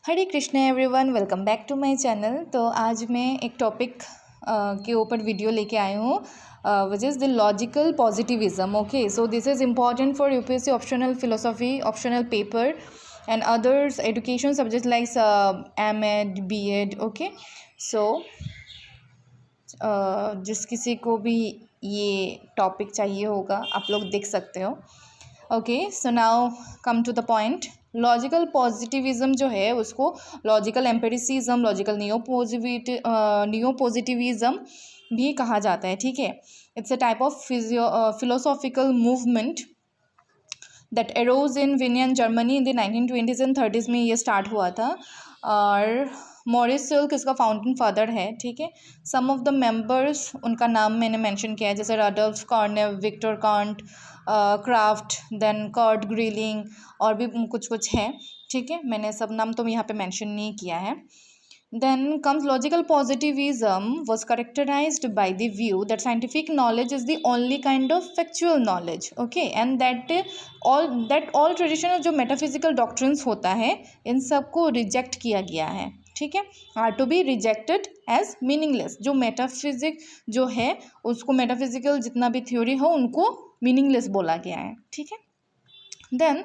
Hare Krishna everyone, welcome back to my channel. तो आज मैं एक टॉपिक के ऊपर वीडियो लेके आई हूँ which is the logical positivism. Okay, so this is important for UPSC optional philosophy optional paper and others education subject like MEd BEd. Okay, so जिस किसी को भी ये टॉपिक चाहिए होगा आप लोग देख सकते हो। Okay, so now come to the point. Logical positivism जो है उसको logical empiricism, logical neo positivism भी कहा जाता है। ठीक है, it's a type of philosophical movement that arose in Vienna Germany in the 1920s and 30s में ये स्टार्ट हुआ था। और मॉरिस सिल्क इसका फाउंटेन फादर है। ठीक है, सम ऑफ द मेंबर्स उनका नाम मैंने मेंशन किया है, जैसे Rudolf Carnap, Victor Kant, Kraft, then Kurt Grelling और भी कुछ कुछ है। ठीक है, मैंने सब नाम तो यहाँ पे मेंशन नहीं किया है। Then comes logical positivism was characterized by the view that scientific knowledge is the only kind of factual knowledge, okay, and that all traditional जो metaphysical doctrines होता है इन सबको reject किया गया है। ठीक है, are to be rejected as meaningless। जो मेटाफिजिक जो है उसको मेटाफिजिकल जितना भी थ्योरी हो उनको मीनिंगलेस बोला गया है। ठीक है, देन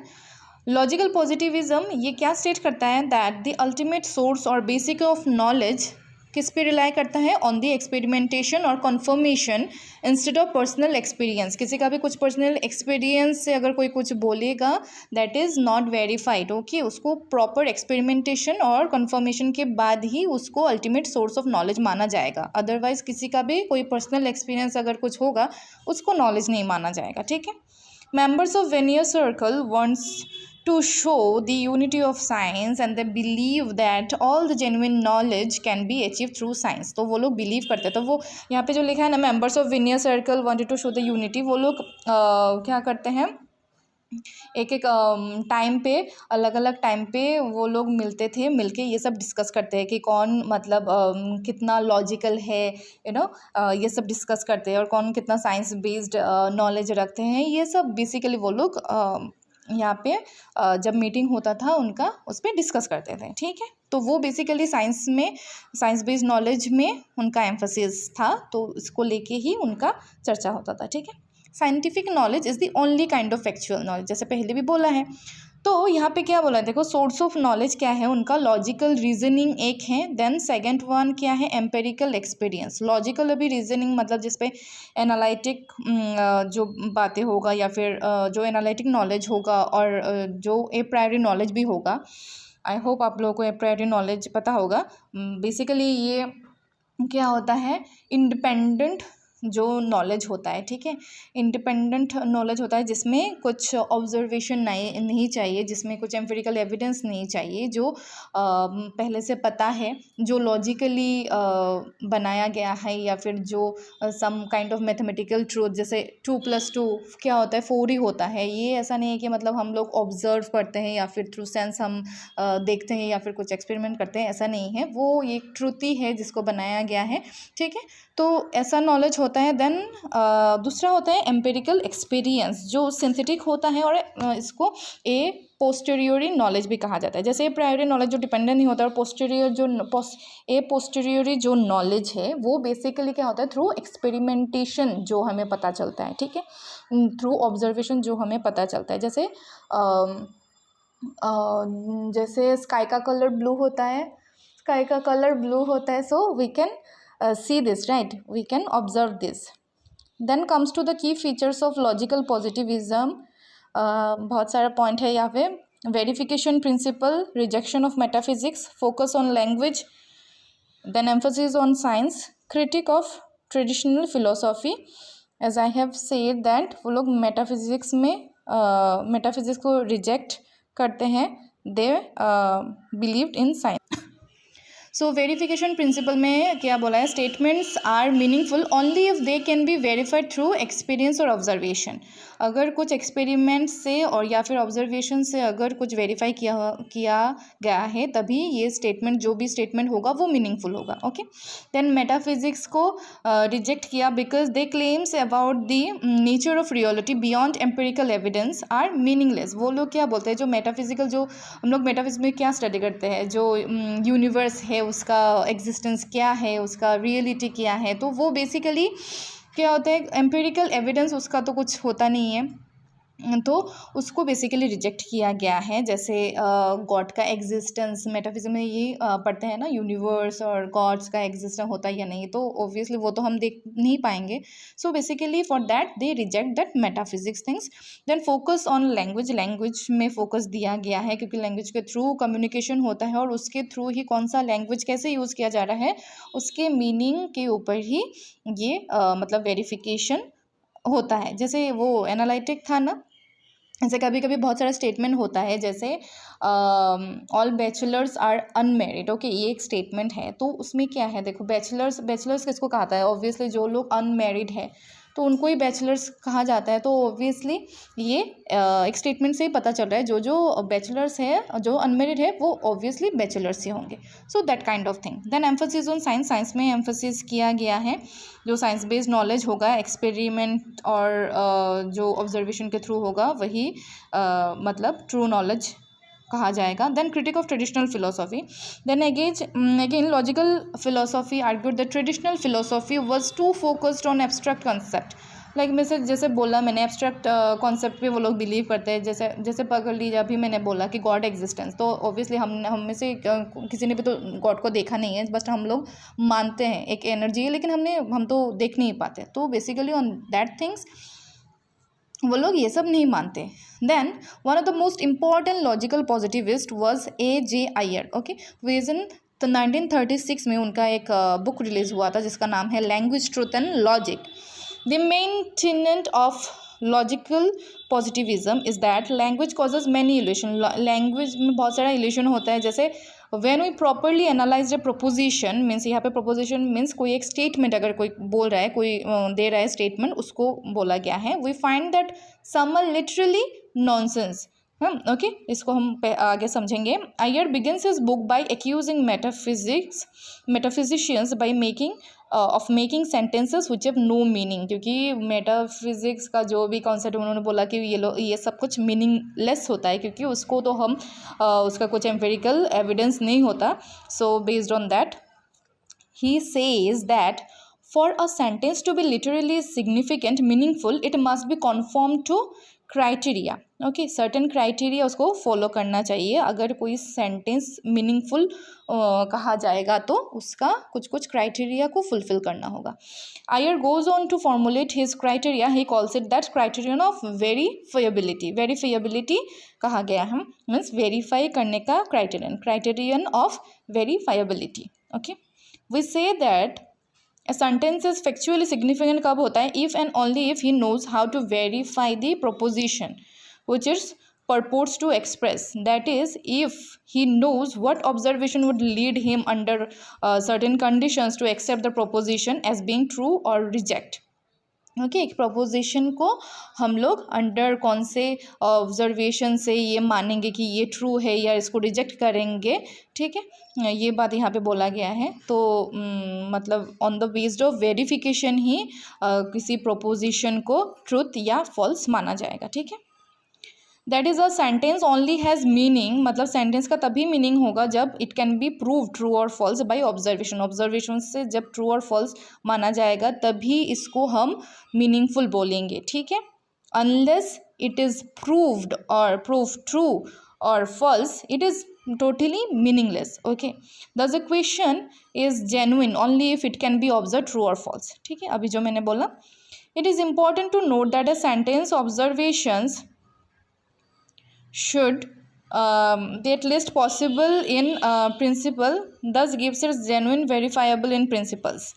लॉजिकल पॉजिटिविज्म ये क्या स्टेट करता है दैट द अल्टीमेट सोर्स और बेसिक ऑफ नॉलेज किस पे रिलाई करता है, ऑन द एक्सपेरिमेंटेशन और confirmation instead of personal experience. किसी का भी कुछ पर्सनल एक्सपीरियंस से अगर कोई कुछ बोलेगा that is not verified. Okay, उसको प्रॉपर एक्सपेरिमेंटेशन और कन्फर्मेशन के बाद ही उसको अल्टीमेट सोर्स ऑफ नॉलेज माना जाएगा। अदरवाइज किसी का भी कोई पर्सनल एक्सपीरियंस अगर कुछ होगा उसको नॉलेज नहीं माना जाएगा। ठीक है, members of Venner circle wants to show the unity of science and they believe that all the genuine knowledge can be achieved through science। तो वो लोग बिलीव करते हैं। तो वो यहाँ पे जो लिखा है ना, members of Vienna circle wanted to show the unity, वो लोग क्या करते हैं, एक एक टाइम पे अलग अलग टाइम पे वो लोग मिलते थे, मिलके ये सब डिस्कस करते हैं कि कौन मतलब कितना लॉजिकल है, ये सब डिस्कस करते हैं और कौन कितना साइंस बेस्ड नॉलेज रखते हैं। ये सब बेसिकली वो लोग यहाँ पे जब मीटिंग होता था उनका उस पर डिस्कस करते थे। ठीक है, तो वो बेसिकली साइंस बेस्ड नॉलेज में उनका एम्फोसिस था, तो इसको लेके ही उनका चर्चा होता था। ठीक है, scientific knowledge is the only kind of factual knowledge, जैसे पहले भी बोला है। तो यहाँ पे क्या बोला है, देखो सोर्स ऑफ नॉलेज क्या है उनका, लॉजिकल रीजनिंग एक है, देन सेकंड वन क्या है, एम्पेरिकल एक्सपीरियंस। लॉजिकल अभी रीजनिंग मतलब जिसपे एनालिटिक जो बातें होगा या फिर जो एनालिटिक नॉलेज होगा और जो ए प्रायरी नॉलेज भी होगा। आई होप आप लोगों को ए प्रायरी नॉलेज पता होगा। बेसिकली ये क्या होता है, इंडिपेंडेंट जो नॉलेज होता है। ठीक है, इंडिपेंडेंट नॉलेज होता है जिसमें कुछ ऑब्जर्वेशन नहीं चाहिए, जिसमें कुछ एम्पिरिकल एविडेंस नहीं चाहिए, जो पहले से पता है, जो लॉजिकली बनाया गया है, या फिर जो some kind of mathematical truth, जैसे 2+2 क्या होता है 4 ही होता है। ये ऐसा नहीं है कि मतलब हम लोग ऑब्जर्व करते हैं या फिर थ्रू सेंस हम देखते हैं या फिर कुछ एक्सपेरिमेंट करते हैं, ऐसा नहीं है। वो एक ट्रूथ ही है जिसको बनाया गया है। ठीक है, तो ऐसा नॉलेज होता है। देन दूसरा होता है एम्पेरिकल एक्सपीरियंस, जो सिंथेटिक होता है और इसको ए पोस्टेरियोरी नॉलेज भी कहा जाता है। जैसे ए प्रायोरी नॉलेज जो डिपेंडेंट नहीं होता है, और पोस्टेरियोरी जो नॉलेज है वो बेसिकली क्या होता है, थ्रू एक्सपेरिमेंटेशन जो हमें पता चलता है। ठीक है, थ्रू ऑब्जर्वेशन जो हमें पता चलता है। जैसे स्काई का कलर ब्लू होता है, so we can see this, right? We can observe this. Then comes to the key features of logical positivism. बहुत सारा पॉइंट है यहाँ पे। Verification principle, rejection of metaphysics, focus on language, then emphasis on science, critique of traditional philosophy. As I have said that वो लोग metaphysics को reject करते हैं, they believed in science. So verification principle में क्या बोला है, statements are meaningful only if they can be verified through experience और ऑब्जर्वेशन। अगर कुछ एक्सपेरिमेंट से और या फिर ऑब्जर्वेशन से अगर कुछ वेरीफाई किया गया है तभी ये स्टेटमेंट, जो भी स्टेटमेंट होगा वो मीनिंगफुल होगा। ओके, देन मेटाफिजिक्स को रिजेक्ट किया because they claims about the nature of reality beyond empirical evidence are meaningless. वो लोग क्या बोलते हैं, जो मेटाफिजिकल, जो हम लोग मेटाफिजिक्स में क्या स्टडी करते हैं, जो यूनिवर्स है उसका एग्जिस्टेंस क्या है, उसका रियलिटी क्या है, तो वो बेसिकली क्या होता है, एम्पिरिकल एविडेंस उसका तो कुछ होता नहीं है, तो उसको बेसिकली रिजेक्ट किया गया है। जैसे गॉड का एग्जिस्टेंस, मेटाफिजिक्स में ये पढ़ते हैं ना, यूनिवर्स और गॉड्स का एग्जिस्टेंस होता है या नहीं, तो ऑब्वियसली वो तो हम देख नहीं पाएंगे। So basically for that they reject that metaphysics things. Then focus on language, language में फोकस दिया गया है क्योंकि लैंग्वेज के थ्रू कम्युनिकेशन होता है और उसके थ्रू ही कौन सा लैंग्वेज कैसे यूज़ किया जा रहा है उसके मीनिंग के ऊपर ही ये मतलब वेरिफिकेशन होता है। जैसे वो एनालिटिक था ना, ऐसे कभी कभी बहुत सारा स्टेटमेंट होता है, जैसे all bachelors are unmarried. Okay, ये एक स्टेटमेंट है, तो उसमें क्या है, देखो बैचलर्स किसको कहता है, ऑब्वियसली जो लोग अनमेरिड है तो उनको ही बैचलर्स कहा जाता है। तो ऑब्वियसली ये एक स्टेटमेंट से ही पता चल रहा है जो बैचलर्स है, जो अनमेरिड है वो ऑब्वियसली बैचलर्स ही होंगे। So that kind of thing. Then emphasis on science, science में एम्फोसिस किया गया है जो साइंस बेस्ड नॉलेज होगा, एक्सपेरिमेंट और जो ऑब्जर्वेशन के थ्रू होगा वही मतलब ट्रू नॉलेज कहा जाएगा। Then critique of traditional philosophy, then again logical philosophy argued the traditional philosophy was too focused on abstract concept. Like मैं से जैसे बोला मैंने, एब्स्ट्रैक्ट कॉन्सेप्ट पे वो लोग बिलीव करते हैं। जैसे पकड़ लीजिए, अभी मैंने बोला कि गॉड एग्जिस्टेंस, तो ऑब्वियसली हम में से किसी ने भी तो गॉड को देखा नहीं है, बस हम लोग मानते हैं एक एनर्जी है, लेकिन हम तो देख नहीं पाते। तो बेसिकली ऑन दैट थिंग्स वो लोग ये सब नहीं मानते। Then one of the most important logical positivist was A.J. Ayer. Okay, विजन तो 1936 में उनका एक बुक रिलीज हुआ था जिसका नाम है language, truth and logic. The main tenet of logical positivism is that language causes many illusion. Language में बहुत सारा इल्यूशन होता है। जैसे when we properly analyse the proposition, means यहाँ पे प्रोपोजिशन मीन्स कोई एक स्टेटमेंट अगर कोई बोल रहा है, कोई दे रहा है स्टेटमेंट, उसको बोला गया है, we find that some are literally nonsense. Okay, इसको हम आगे समझेंगे। Ayer begins his book by accusing metaphysicians by making sentences which have no meaning. क्योंकि मेटाफिजिक्स का जो भी कॉन्सेप्ट उन्होंने बोला कि ये सब कुछ मीनिंगलेस होता है क्योंकि उसको तो हम उसका कुछ एम्पिरिकल एविडेंस नहीं होता। So based on that he says that for a sentence to be literally significant, meaningful, it must be conform to criteria. Okay, certain criteria उसको फॉलो करना चाहिए। अगर कोई सेंटेंस मीनिंगफुल कहा जाएगा तो उसका कुछ क्राइटेरिया को फुलफिल करना होगा। Ayer goes on to formulate his criteria, he calls it that criterion of verifiability. Verifiability कहा गया है मीन्स वेरीफाई करने का criterion of verifiability. Okay, we say that A sentence is factually significant कब होता है? If and only if he knows how to verify the proposition which it purports to express. That is, if he knows what observation would lead him under certain conditions to accept the proposition as being true or reject. Okay, एक proposition को हम लोग under कौन से observation से ये मानेंगे कि ये ट्रू है या इसको रिजेक्ट करेंगे। ठीक है, ये बात यहाँ पे बोला गया है। तो मतलब on the based of verification ही किसी प्रोपोजिशन को ट्रूथ या फॉल्स माना जाएगा। ठीक है, that is a sentence only has meaning, मतलब सेंटेंस का तभी मीनिंग होगा जब it can B prove true और फॉल्स बाय ऑब्जर्वेशन। ऑब्जर्वेशन से जब ट्रू और फॉल्स माना जाएगा तभी इसको हम मीनिंगफुल बोलेंगे। ठीक है, अनलेस इट इज़ प्रूव्ड और प्रूफ ट्रू और false, it is totally meaningless. Okay, thus the question is genuine only if it can be observed true or false. ठीक है, अभी जो मैंने बोला, it is important to note that a sentence observations should be at least possible in principle, thus gives it genuine verifiable in principles.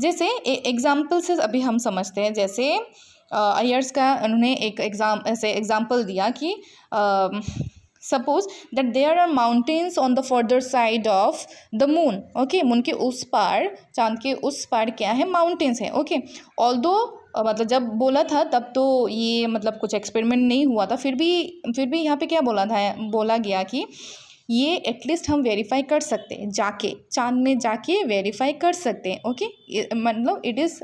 जैसे example से अभी हम समझते हैं। जैसे आयर्स का उन्होंने एक एग्जाम्पल दिया कि suppose that there are mountains on the further side of the moon. Okay, moon के उस पार, चांद के उस पार क्या है, माउंटेन्स है. ओके, ऑल्दो मतलब जब बोला था तब तो ये मतलब कुछ एक्सपेरिमेंट नहीं हुआ था, फिर भी यहाँ पे क्या बोला गया कि ये एटलीस्ट हम वेरीफाई कर सकते हैं, जाके चांद में जाके वेरीफाई कर सकते हैं. ओके, मतलब it is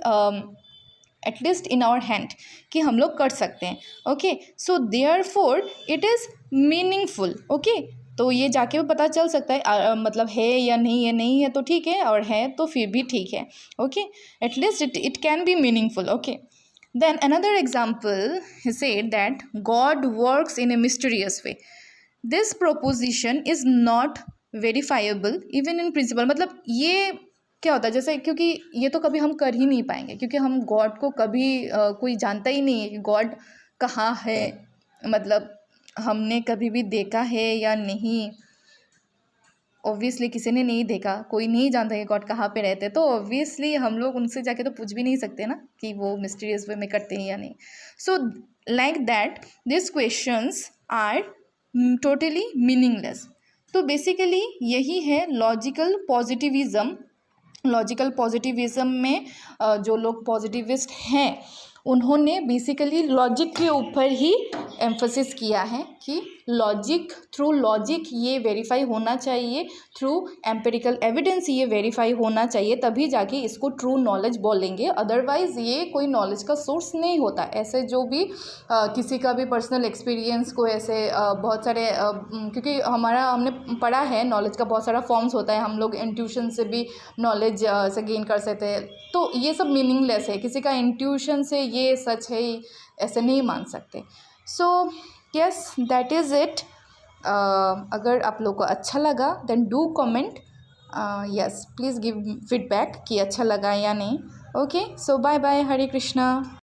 at least in our hand कि हम लोग कर सकते हैं. Okay, so therefore it is meaningful. Okay, तो ये जाके पता चल सकता है मतलब है या नहीं है तो ठीक है, और है तो फिर भी ठीक है. Okay, at least it can be meaningful. Okay, then another example he said that God works in a mysterious way. This proposition is not verifiable even in principle. मतलब ये क्या होता है, जैसे क्योंकि ये तो कभी हम कर ही नहीं पाएंगे, क्योंकि हम गॉड को कभी कोई जानता ही नहीं है कि गॉड कहाँ है, मतलब हमने कभी भी देखा है या नहीं. ऑब्वियसली किसी ने नहीं देखा, कोई नहीं जानता कि गॉड कहाँ पे रहते, तो ऑब्वियसली हम लोग उनसे जाके तो पूछ भी नहीं सकते ना कि वो मिस्टीरियस वे में करते हैं या नहीं. So like that this questions are totally meaningless. तो बेसिकली यही है लॉजिकल पॉजिटिविज़म. लॉजिकल पॉजिटिविज़म में जो लोग पॉजिटिविस्ट हैं उन्होंने बेसिकली लॉजिक के ऊपर ही एम्फोसिस किया है कि लॉजिक, थ्रू लॉजिक ये वेरीफाई होना चाहिए, थ्रू एम्पिरिकल एविडेंस ये वेरीफाई होना चाहिए, तभी जाके इसको ट्रू नॉलेज बोलेंगे. अदरवाइज़ ये कोई नॉलेज का सोर्स नहीं होता. ऐसे जो भी किसी का भी पर्सनल एक्सपीरियंस को ऐसे बहुत सारे क्योंकि हमने पढ़ा है नॉलेज का बहुत सारा फॉर्म्स होता है, हम लोग इंट्यूशन से भी नॉलेज से गेन कर सकते हैं. तो ये सब मीनिंगलेस है, किसी का इंट्यूशन से ये सच है ऐसे नहीं मान सकते. So yes, that is it. अगर आप लोग को अच्छा लगा then do comment. Yes, please give feedback कि अच्छा लगा या नहीं. Okay, so bye bye. Hare Krishna.